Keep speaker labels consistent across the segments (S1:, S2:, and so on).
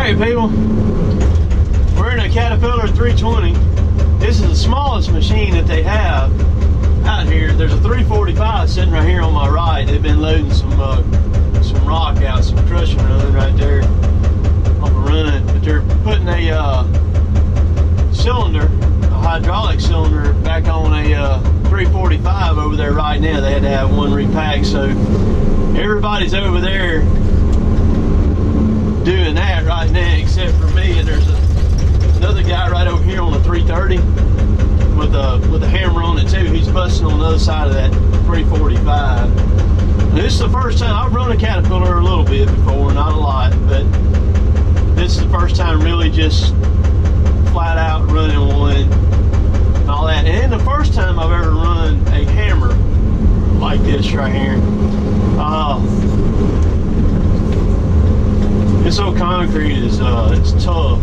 S1: Alright people, we're in a Caterpillar 320. This is the smallest machine that they have out here. There's a 345 sitting right here on my right. They've been loading some rock out, some crushing run right there off a run. But they're putting a cylinder, a hydraulic cylinder, back on a 345 over there right now. They had to have one repacked, so everybody's over there doing that right now except for me. And there's another guy right over here on the 330 with a hammer on it too. He's busting on the other side of that 345. And this is the first time I've run a Caterpillar a little bit before, not a lot, but this is the first time really just flat out running one and all that. And the first time I've ever run a hammer like this right here. This old concrete is it's tough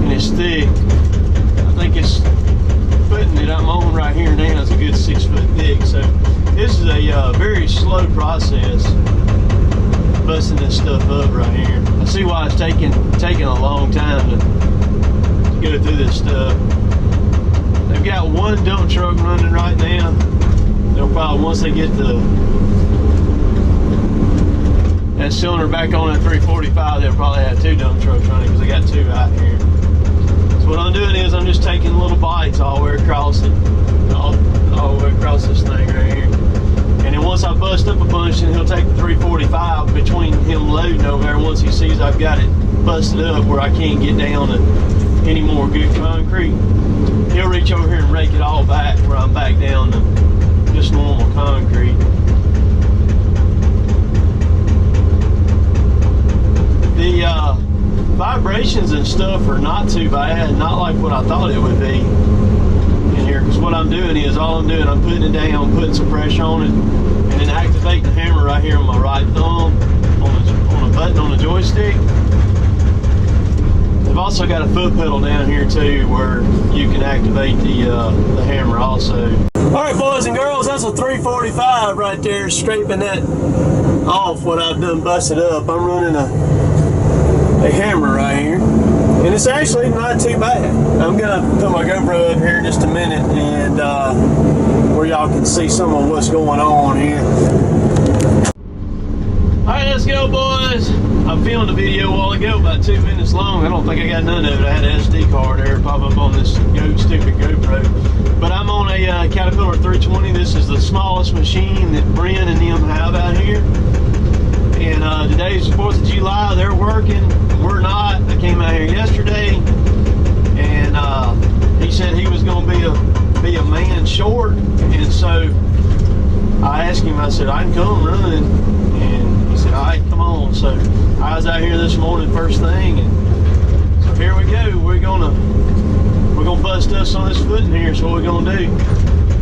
S1: and it's thick. I think it's footing that I'm on right here now is a good 6 foot thick. So this is a very slow process busting this stuff up right here. I see why it's taking a long time to go through this stuff. They've got one dump truck running right now. They'll probably, once they get that cylinder back on that 345, they'll probably have 2 dump trucks running because they got 2 out here. So what I'm doing is I'm just taking little bites all the way across it, all the way across this thing right here. And then once I bust up a bunch, then he'll take the 345 between him loading over there. Once he sees I've got it busted up where I can't get down to any more good concrete, he'll reach over here and rake it all back where I'm back down to just normal concrete. The vibrations and stuff are not too bad, not like what I thought it would be in here, because what I'm doing is I'm putting it down, putting some pressure on it, and then activating the hammer right here on my right thumb on a button on the joystick. They've also got a foot pedal down here too where you can activate the hammer also. Alright boys and girls, that's a 345 right there, scraping that off what I've done busted up. I'm running a hammer right here, and it's actually not too bad. I'm gonna put my GoPro up here in just a minute and where y'all can see some of what's going on here. Alright, let's go boys. I filmed a video a while ago, about 2 minutes long. I don't think I got none of it. I had an SD card there pop up on this stupid GoPro. But I'm on a Caterpillar 320. This is the smallest machine that Brent and them have out here. And today's the 4th of July. They're working. We're not. I came out here yesterday, and he said he was going to be a man short. And so I asked him. I said I can come run, and he said, "All right, come on." So I was out here this morning first thing, and so here we go. We're gonna bust us on this footing here. So what we're gonna do?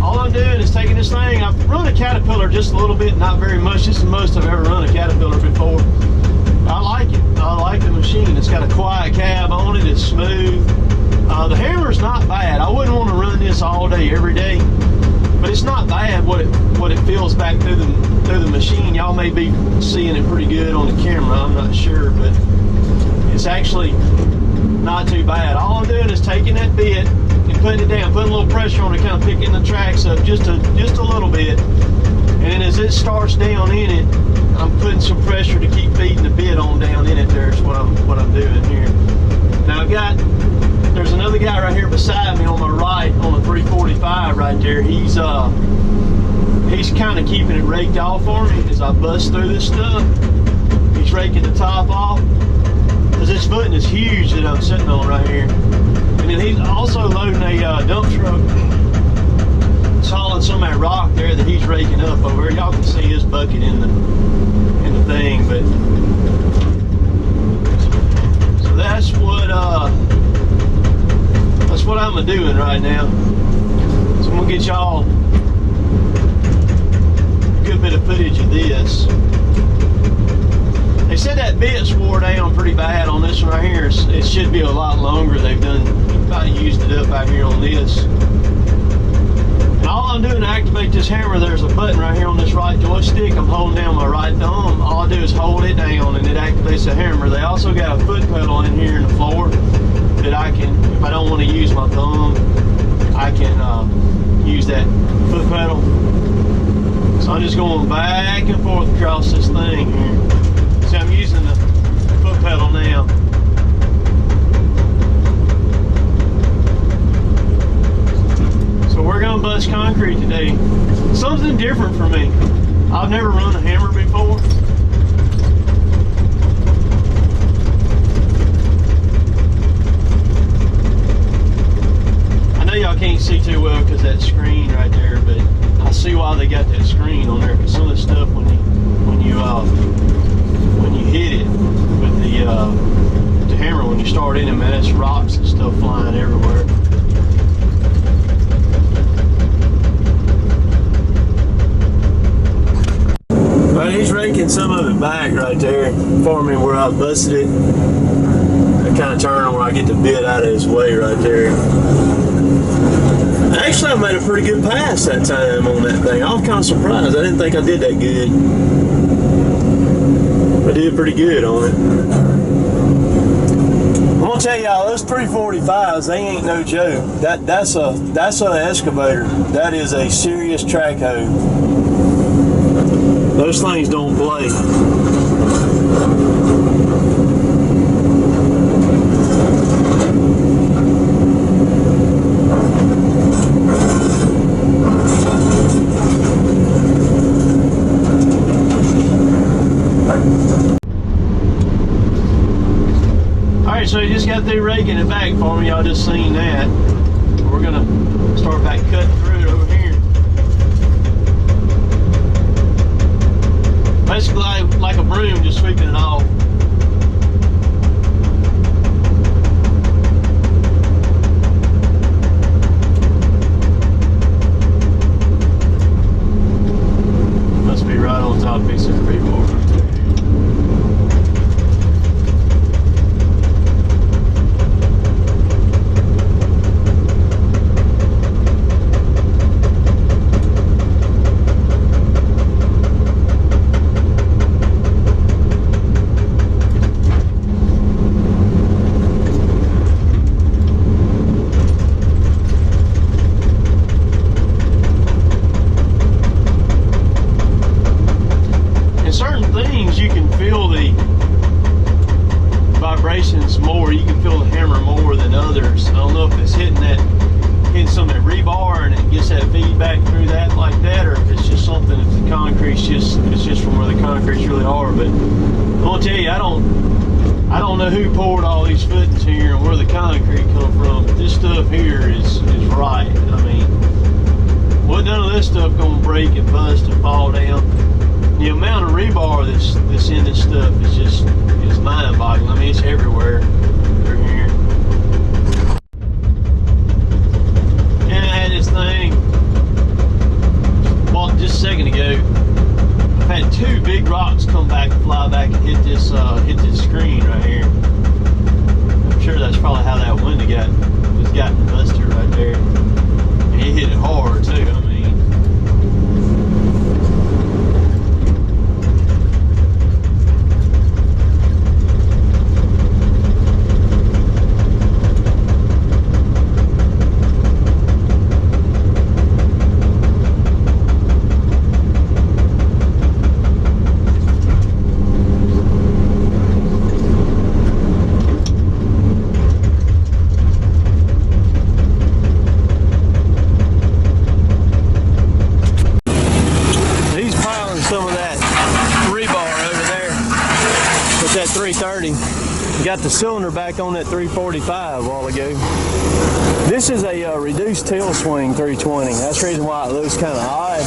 S1: All I'm doing is taking this thing. I've run a Caterpillar just a little bit, not very much. This is the most I've ever run a Caterpillar before. I like it. I like the machine. It's got a quiet cab on it. It's smooth. The hammer's not bad. I wouldn't want to run this all day, every day, but it's not bad what it feels back through the machine. Y'all may be seeing it pretty good on the camera. I'm not sure, but it's actually not too bad. All I'm doing is taking that bit and putting it down, putting a little pressure on it, kind of picking the tracks up just a little bit. And then as it starts down in it, I'm putting some pressure to keep feeding the bit on down in it. There's what I'm doing here. Now there's another guy right here beside me on my right on the 345 right there. He's kind of keeping it raked off for me as I bust through this stuff. He's raking the top off because this footing is huge that I'm sitting on right here. And then he's also loading a dump truck. It's hauling some of that rock there that he's raking up over here. Y'all can see his bucket in the thing, but so that's what I'm doing right now. So I'm gonna get y'all a good bit of footage of this. They said that bit's wore down pretty bad on this one right here. It should be a lot longer. They've about used it up out here on this. And all I'm doing to activate this hammer, there's a button right here on this right joystick. I'm holding down my right thumb. All I do is hold it down and it activates the hammer. They also got a foot pedal in here in the floor that I can, if I don't want to use my thumb, I can use that foot pedal. So I'm just going back and forth across this thing here. See, I'm using the foot pedal now. So we're gonna bust concrete today. Something different for me. I've never run a hammer before. I know y'all can't see too well because that screen right there, but I see why they got that screen on there. Because some of the stuff when you hit it with the hammer, when you start in it, man, that's rocks and stuff flying everywhere. But he's raking some of it back right there for me where I busted it. I kind of turn where I get the bit out of his way right there. Actually, I made a pretty good pass that time on that thing. I was kind of surprised. I didn't think I did that good. I did pretty good on it. I'm gonna tell y'all, those 345s, they ain't no joke. That's a excavator. That is a serious track hoe. Those things don't play. Alright, so you just got through raking it back for me. Y'all just seen that. We're gonna start back cutting through it over here. Basically like a broom, just sweeping it off. Must be right on top piece of rebar. More, you can feel the hammer more than others. I don't know if it's hitting some of that rebar and it gets that feedback through that like that, or if it's just something, if the concrete's it's just from where the concrete's really hard. But I'm gonna tell you, I don't know who poured all these footings here and where the concrete come from, but this stuff here is right. I mean, well, none of this stuff gonna break and bust and fall down. The amount of rebar that's in this stuff is mind-boggling. I mean, it's everywhere through here. And I had this thing, well, just a second ago, I've had two big rocks come back and fly back and hit this screen right here. I'm sure that's probably how that window got busted right there. And it hit it hard too. I mean, that 330. Got the cylinder back on that 345 a while ago. This is a reduced tail swing 320. That's the reason why it looks kind of odd.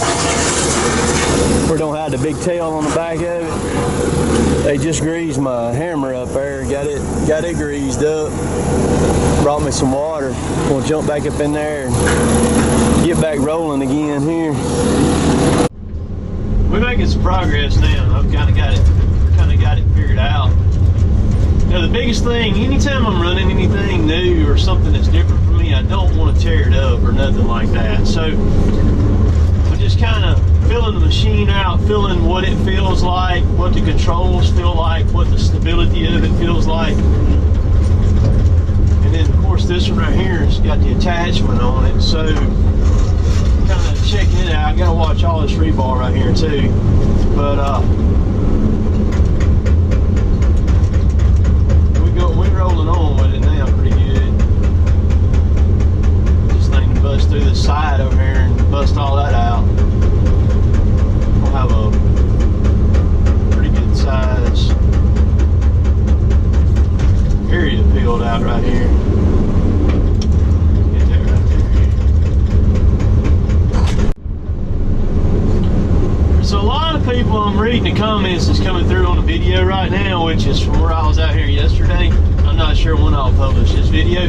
S1: We don't have the big tail on the back of it. They just greased my hammer up there. Got it greased up. Brought me some water. We'll jump back up in there and get back rolling again here. We're making some progress now. I've kind of got it figured out. Now the biggest thing, anytime I'm running anything new or something that's different for me, me, I don't want to tear it up or nothing like that. So I'm just kind of feeling the machine out, feeling what it feels like, what the controls feel like, what the stability of it feels like. And then of course this one right here has got the attachment on it, so kind of checking it out. I gotta watch all this rebar right here too. But we're rolling on with it now pretty good. Just need to bust through the side over here and bust all that out. We'll have a pretty good size area peeled out right here. Get that right there. So a lot of people, I'm reading the comments that's coming through on the video right now, which is from where I was out here yesterday. I'm not sure when I'll publish this video,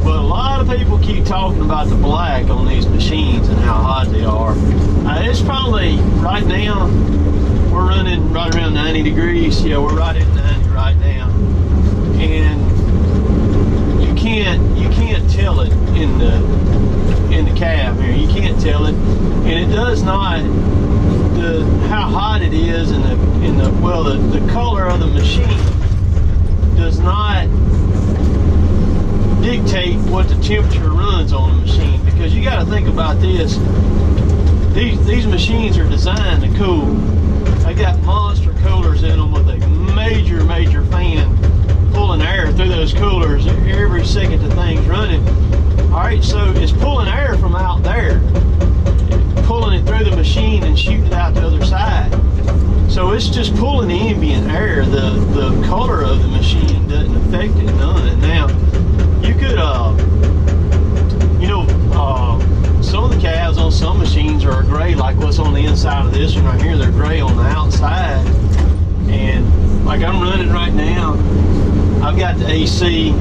S1: but a lot of people keep talking about the black on these machines and how hot they are. It's probably, right now, we're running right around 90 degrees. Yeah, we're right at 90 right now. And you can't tell it in the cab here. You can't tell it. And it does not, how hot it is and the color of the machine does not dictate what the temperature runs on the machine, because you got to think about this. These machines are designed to cool. They got monster coolers in them with a major fan pulling air through those coolers every second the thing's running. All right, so it's pulling air from out there, pulling it through the machine and shooting it out the other side. So it's just pulling the ambient air. The color of the machine doesn't affect it none. Now, you could, some of the calves on some machines are gray, like what's on the inside of this one right here. They're gray on the outside. And like I'm running right now, I've got the AC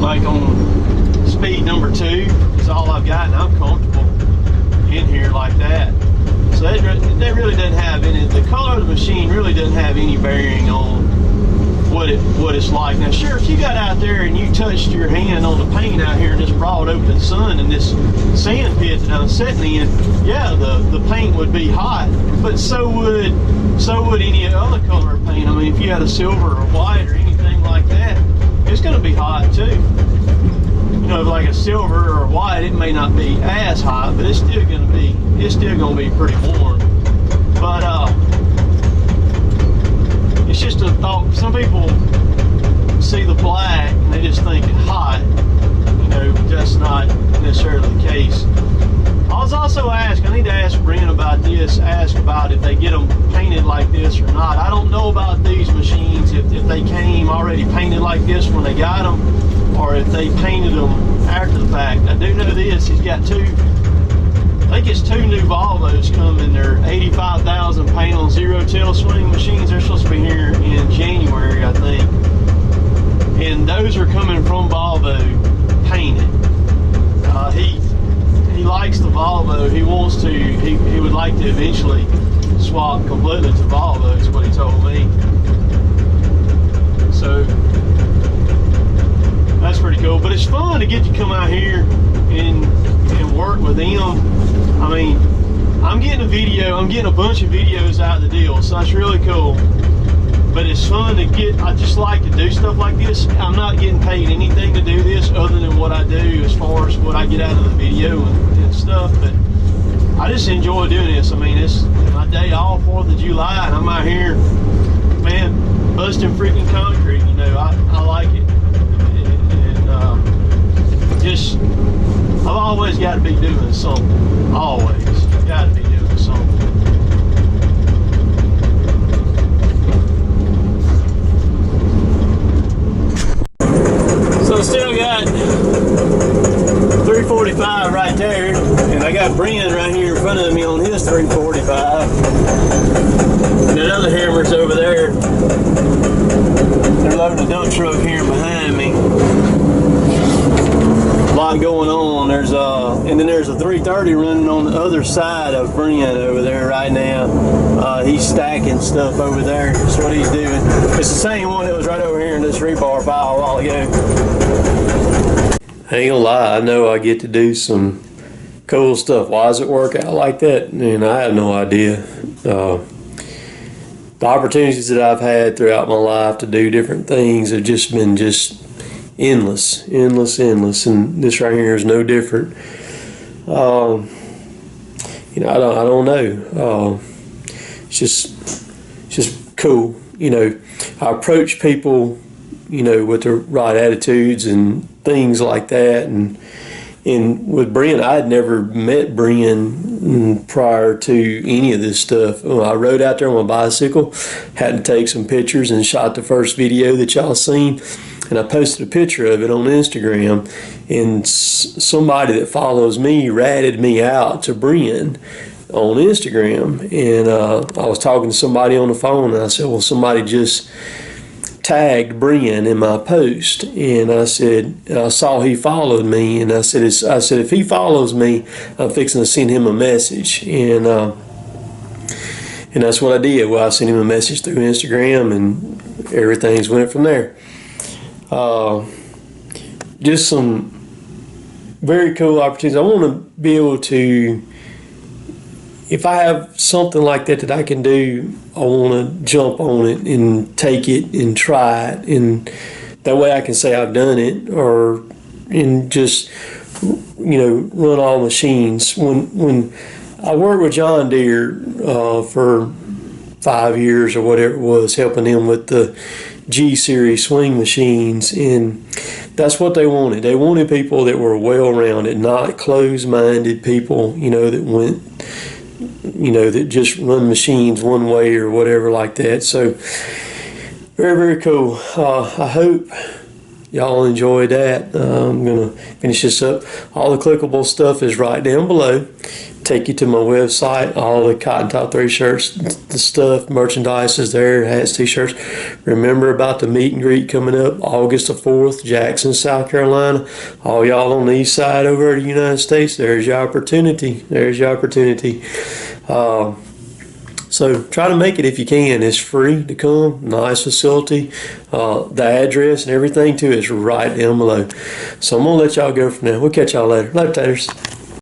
S1: like on speed number 2 is all I've got, and I'm comfortable in here like that. So that really doesn't have any, the color of the machine really doesn't have any bearing on what it's like. Now sure, if you got out there and you touched your hand on the paint out here in this broad open sun and this sand pit that I'm sitting in, yeah, the paint would be hot, but so would any other color of paint. I mean, if you had a silver or white or anything like that, it's going to be hot too. You know, like a silver or white, it may not be as hot, but it's still going to be pretty warm. But it's just a thought. Some people see the black and they just think it's hot. You know, that's not necessarily the case. I was also asked, I need to ask Brent about this, ask about if they get them painted like this or not. I don't know about these machines, if they came already painted like this when they got them, or if they painted them after the fact. I do know this, he's got I think it's 2 new Volvos coming. They're 85,000 paint on zero tail swing machines. They're supposed to be here in January, I think. And those are coming from Volvo painted. He likes the Volvo. He wants to, he would like to eventually swap completely to Volvo, is what he told me. So that's pretty cool. But it's fun to get to come out here and work with them. I mean, I'm getting a bunch of videos out of the deal, so that's really cool. But it's fun to I just like to do stuff like this. I'm not getting paid anything to do this other than what I do as far as what I get out of the video and stuff, but I just enjoy doing this. I mean, it's my day off, 4th of July, and I'm out here, man, busting freaking concrete. You know, I like it. And I've always got to be doing something. Always got to be doing something. So still got 345 right there, and I got Brent right here in front of me on his 345. And that other hammer's over there. They're loading the dump truck here behind me. A lot going on. And then there's a 330 running on the other side of Brent over there right now. He's stacking stuff over there. That's what he's doing. It's the same one that was right over here in this rebar pile a while ago. I ain't gonna lie, I know I get to do some cool stuff. Why does it work out like that? And I have no idea. The opportunities that I've had throughout my life to do different things have just been endless. And this right here is no different. I don't know. It's just cool. I approach people, with the right attitudes and things like that. And with Brian, I had never met Brian prior to any of this stuff. I rode out there on my bicycle, had to take some pictures and shot the first video that y'all seen. And I posted a picture of it on Instagram, and somebody that follows me ratted me out to Brian on Instagram. And I was talking to somebody on the phone, and I said, well, somebody just tagged Brian in my post. And I said, I saw he followed me, and I said, if he follows me, I'm fixing to send him a message. And that's what I did. Well, I sent him a message through Instagram, and everything's went from there. Just some very cool opportunities. I want to be able to, if I have something like that I can do, I want to jump on it and take it and try it, and that way I can say I've done it, and just run all machines. When I worked with John Deere for 5 years or whatever it was, helping him with the G-Series swing machines, and that's what they wanted. They wanted people that were well-rounded, not closed-minded people, that went, that just run machines one way or whatever like that. So very, very cool. I hope y'all enjoyed that. I'm going to finish this up. All the clickable stuff is right down below. Take you to my website. All the Cotton Top 3 shirts, the stuff, merchandise is there, hats, t-shirts. Remember about the meet and greet coming up August the 4th, Jackson, South Carolina. All y'all on the east side over in the United States, there's your opportunity. So try to make it if you can. It's free to come. Nice facility. The address and everything too is right down below. So I'm going to let y'all go for now. We'll catch y'all later. Later, taters.